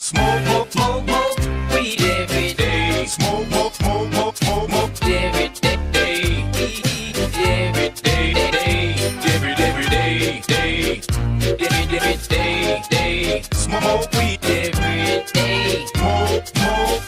Smoke, smoke, smoke, weed every day. Smoke, smoke, smoke, smoke, smoke, smoke every day. Every day, every day, day. Smoke weed every day. Smoke, smoke.